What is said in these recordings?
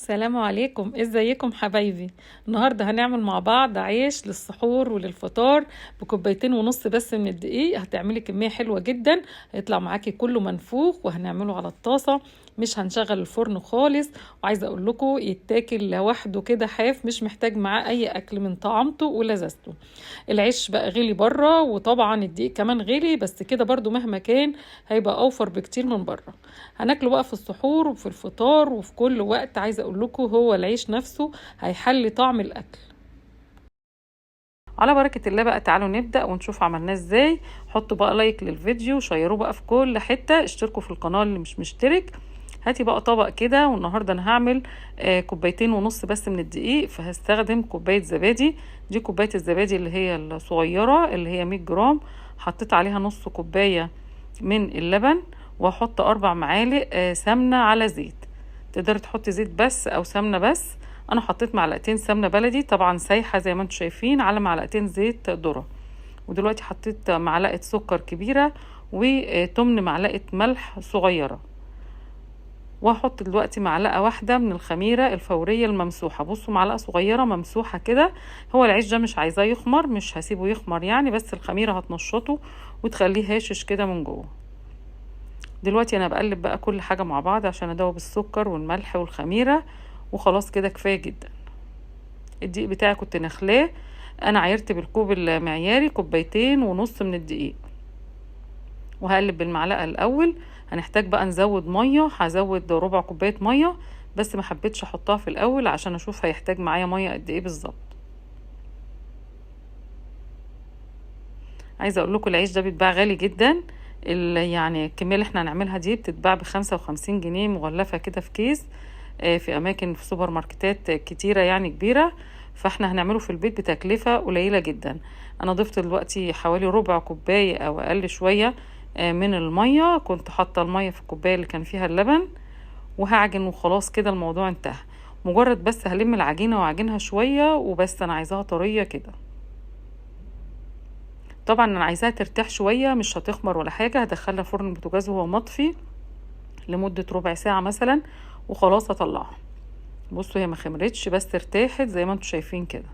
السلام عليكم، ازيكم حبايبي؟ النهارده هنعمل مع بعض عيش للسحور وللفطار بكوبايتين ونص بس من الدقيق. هتعملي كمية حلوة جدا، هيطلع معاكي كله منفوخ، وهنعمله على الطاسة، مش هنشغل الفرن خالص. وعايزه اقول لكم يتاكل لوحده كده حاف، مش محتاج معاه اي اكل من طعامته ولذته. العيش بقى غلي بره، وطبعا الدقيق كمان غلي، بس كده برضو مهما كان هيبقى اوفر بكتير من بره. هناكله بقى في السحور وفي الفطار وفي كل وقت. عايزه اقول لكم هو العيش نفسه هيحلي طعم الاكل. على بركة الله بقى تعالوا نبدأ ونشوف عملناه ازاي. حطوا بقى لايك للفيديو وشيروه بقى في كل حتة، اشتركوا في القناة اللي مش مشترك. هاتي بقى طبق كده، والنهاردة انا هعمل كوبايتين ونص بس من الدقيق، فهستخدم كوباية زبادي. دي كوباية الزبادي اللي هي الصغيرة اللي هي 100 جرام. حطيت عليها نص كوباية من اللبن، وهحط 4 معالق سمنة على زيت. تقدري تحطي زيت بس او سمنة بس. انا حطيت معلقتين سمنه بلدي طبعا سايحه زي ما انتم شايفين، على معلقتين زيت ذره. ودلوقتي حطيت معلقه سكر كبيره، وتمن معلقه ملح صغيره. وهحط دلوقتي معلقه واحده من الخميره الفوريه الممسوحه. بصوا معلقه صغيره ممسوحه كده. هو العيش ده مش عايزاه يخمر، مش هسيبه يخمر يعني، بس الخميره هتنشطه وتخليه هاشش كده من جوه. دلوقتي انا بقلب بقى كل حاجه مع بعض عشان ادوب السكر والملح والخميره، وخلاص كده كفايه جدا. الدقيق بتاعي كنت نخلاه، انا عايرت بالكوب المعياري كوبايتين ونص من الدقيق. وهقلب بالمعلقه الاول. هنحتاج بقى نزود ميه، هزود ربع كوبايه ميه، بس ما حبيتش احطها في الاول عشان اشوف هيحتاج معايا ميه قد ايه بالظبط. عايزه اقول لكم العيش ده بيتباع غالي جدا. يعني الكميه اللي احنا هنعملها دي بتتباع ب55 جنيه مغلفه كده في كيس، في اماكن في سوبر ماركتات كتيره يعني كبيره. فاحنا هنعمله في البيت بتكلفه قليله جدا. انا ضفت دلوقتي حوالي ربع كوبايه او اقل شويه من الميه. كنت حاطه الميه في الكوبايه اللي كان فيها اللبن، وهعجن وخلاص كده الموضوع انتهى. مجرد بس هلم العجينه واعجنها شويه وبس، انا عايزاها طريه كده. طبعا انا عايزاها ترتاح شويه، مش هتخمر ولا حاجه. هدخلها فرن البوتاجاز وهو مطفي لمده ربع ساعه مثلا، وخلاص هطلعها. بصوا هي ما خمرتش بس ارتاحت زي ما انتم شايفين كده.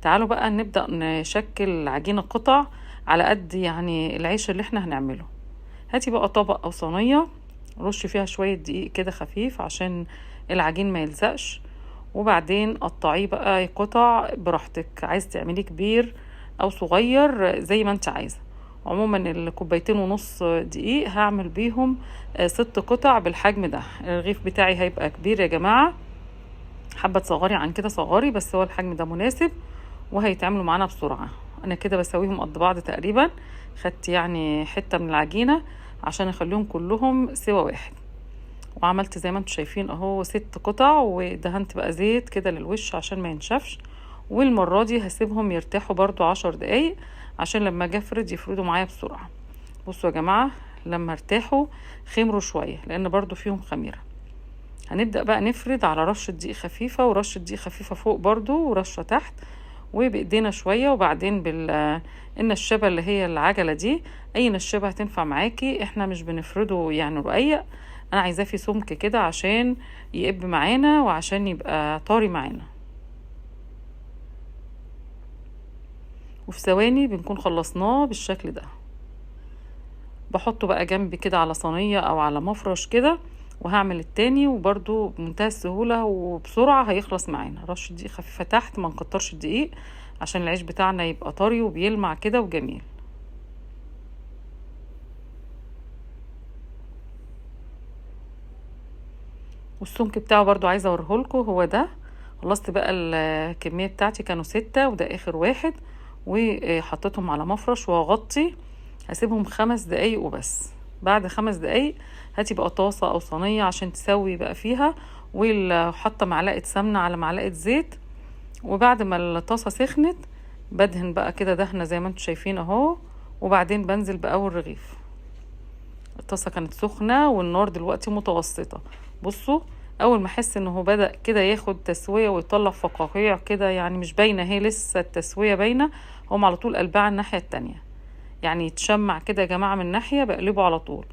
تعالوا بقى نبدأ نشكل عجينة قطع على قد يعني العيش اللي احنا هنعمله. هاتي بقى طبق او صينية، رش فيها شوية دقيق كده خفيف عشان العجين ما يلزقش. وبعدين قطعيه بقى قطع براحتك، عايز تعمليه كبير او صغير زي ما انت عايزة. عموما الكوبايتين ونص دقيق هعمل بيهم 6 قطع بالحجم ده. الرغيف بتاعي هيبقى كبير يا جماعة، حابه تصغري عن كده صغري، بس هو الحجم ده مناسب وهيتعملوا معانا بسرعه. انا كده بسويهم قد بعض تقريبا، خدت يعني حته من العجينه عشان اخليهم كلهم سوا واحد. وعملت زي ما انتم شايفين اهو 6 قطع، ودهنت بقى زيت كده للوش عشان ما ينشفش. والمره دي هسيبهم يرتاحوا برضو 10 دقايق عشان لما اجي افرد يفردوا معايا بسرعه. بصوا يا جماعه لما ارتاحوا خمروا شويه لان برضو فيهم خميره. هنبدأ بقى نفرد على رشة دقيق خفيفة ورشة دقيق خفيفة فوق برضو ورشة تحت، وبإيدينا شوية، وبعدين النشابة اللي هي العجلة دي. أي نشابة هتنفع معاكي، احنا مش بنفرده يعني رقيق، أنا عايزاه في سمك كده عشان يقب معانا وعشان يبقى طاري معانا. وفي ثواني بنكون خلصناه بالشكل ده. بحطه بقى جنبي كده على صينية أو على مفرش كده، وهعمل التاني وبرضو بمنتهى السهولة وبسرعة هيخلص معانا. رش دقيق خفيفة تحت، ما نكترش الدقيق عشان العيش بتاعنا يبقى طري وبيلمع كده وجميل. والسمك بتاعه برضو عايزة اوريهولكوا هو ده. خلصت بقى الكمية بتاعتي، كانوا 6 وده اخر واحد، وحطيتهم على مفرش وهغطي. هسيبهم 5 دقايق وبس. بعد 5 دقايق هاتي بقى طاسة او صينية عشان تسوي بقى فيها، وحاطة معلقة سمنة على معلقة زيت. وبعد ما الطاسة سخنت بدهن بقى كده دهنة زي ما انتم شايفين اهو، وبعدين بنزل باول رغيف. الطاسة كانت سخنة والنار دلوقتي متوسطة. بصوا اول ما احس انه بدأ كده ياخد تسوية ويطلع فقاقيع كده، يعني مش باينة هي لسه التسوية باينة، هم على طول قلبها على الناحية التانية. يعني يتشمع كده يا جماعة من ناحية بقلبه على طول.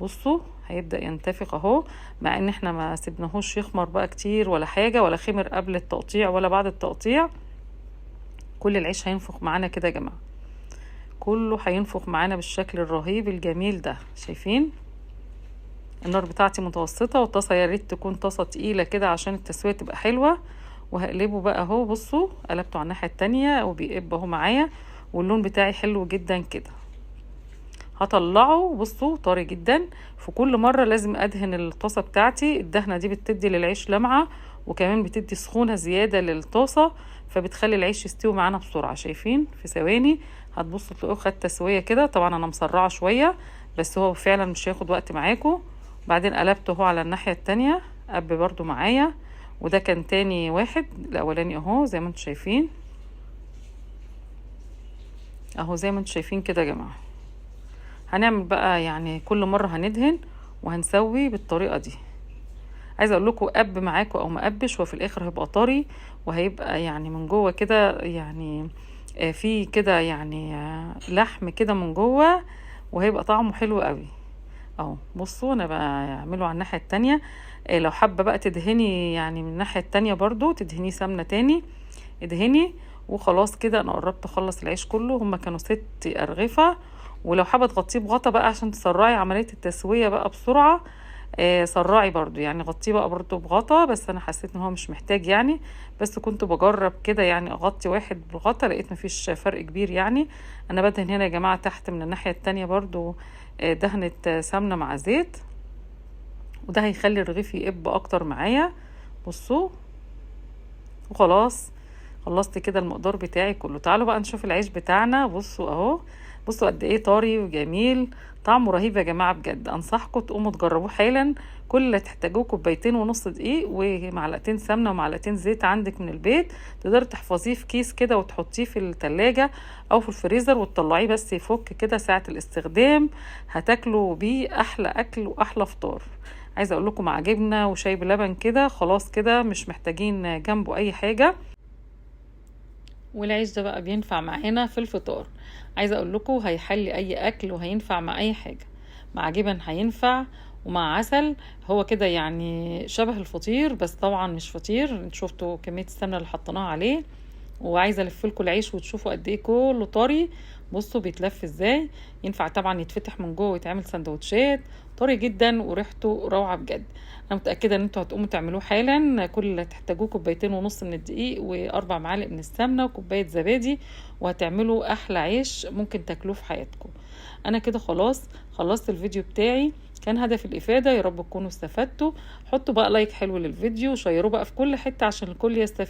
بصوا هيبدأ ينتفخ اهو، مع ان احنا ما سيبناهوش يخمر بقى كتير ولا حاجة، ولا خمر قبل التقطيع ولا بعد التقطيع. كل العيش هينفخ معانا كده يا جماعة، كله هينفخ معانا بالشكل الرهيب الجميل ده. شايفين النار بتاعتي متوسطة، والطاسة يا ريت تكون طاسة تقيلة كده عشان التسوية تبقى حلوة. وهقلبه بقى اهو، بصوا قلبته على الناحية التانية وبيقب اهو معايا، واللون بتاعي حلو جدا كده. هطلعه، بصوا طري جدا. في كل مرة لازم ادهن الطاسة بتاعتي، الدهنة دي بتدي للعيش لمعة، وكمان بتدي سخونة زيادة للطاسة، فبتخلي العيش يستوي معانا بسرعة. شايفين في ثواني هتبصوا تلاقوه خد تسوية كده. طبعا انا مسرعة شوية، بس هو فعلا مش هياخد وقت معاكم. بعدين قلبته اهو على الناحية التانية، قب برضو معايا. وده كان تاني واحد، الاولاني اهو زي ما انتم شايفين اهو، زي ما انتم شايفين كده يا جماعة. هنعمل بقى يعني كل مرة هندهن وهنسوي بالطريقة دي. عايزه اقول لكم قب معاكم او مقبش، وفي الاخر هيبقى طري، وهيبقى يعني من جوه كده يعني في كده يعني لحم كده من جوه، وهيبقى طعمه حلو قوي اهو. بصوا انا بعمله على الناحيه التانية. لو حابه بقى تدهني يعني من الناحيه التانية برضو، تدهني سمنه تاني ادهني. وخلاص كده انا قربت اخلص العيش كله، هما كانوا 6 ارغفه. ولو حابه تغطيه بغطا بقى عشان تسرعي عمليه التسويه بقى بسرعه، سرعي برضو يعني، غطيه بقى برضو بغطا. بس انا حسيت ان هو مش محتاج يعني، بس كنت بجرب كده يعني اغطي واحد بغطا، لقيت مفيش فرق كبير يعني. انا بدهن هنا يا جماعه تحت من الناحيه التانية برضو دهنة سمنه مع زيت، وده هيخلي الرغيف يقب اكتر معايا. بصوا وخلاص خلصت كده المقدار بتاعي كله. تعالوا بقى نشوف العيش بتاعنا. بصوا اهو، بصوا قد ايه طري وجميل، طعمه رهيب يا جماعه بجد. انصحكم تقوموا تجربوه حالا. كل اللي تحتاجوه 2.5 كوباية دقيق ومعلقتين سمنه ومعلقتين زيت عندك من البيت. تقدري تحفظيه في كيس كده وتحطيه في التلاجة او في الفريزر وتطلعيه بس يفك كده ساعه الاستخدام. هتاكلوا بيه احلى اكل واحلى فطار. عايزه اقول لكم مع جبنه وشاي بلبن كده خلاص كده، مش محتاجين جنبه اي حاجه. والعيش ده بقى بينفع معانا في الفطار. عايزه اقول لكم هيحلي اي اكل، وهينفع مع اي حاجه، مع جبن هينفع، ومع عسل. هو كده يعني شبه الفطير، بس طبعا مش فطير. انتوا شفتوا كميه السمنه اللي حطيناها عليه. وعايزه الف لكم العيش وتشوفوا قد ايه كله طري. بصوا بيتلف ازاي. ينفع طبعا يتفتح من جوه ويتعمل سندوتشات، طري جدا وريحته روعه بجد. انا متاكده ان انتوا هتقوموا تعملوه حالا. كل اللي تحتاجوه 2.5 كوباية من الدقيق و4 معالق من السمنه وكوبايه زبادي، وهتعملوا احلى عيش ممكن تاكلوه في حياتكم. انا كده خلاص خلصت الفيديو بتاعي، كان هدف الافاده. يا رب تكونوا استفدتوا. حطوا بقى لايك حلو للفيديو، وشيروه بقى في كل حته عشان الكل يستفيد.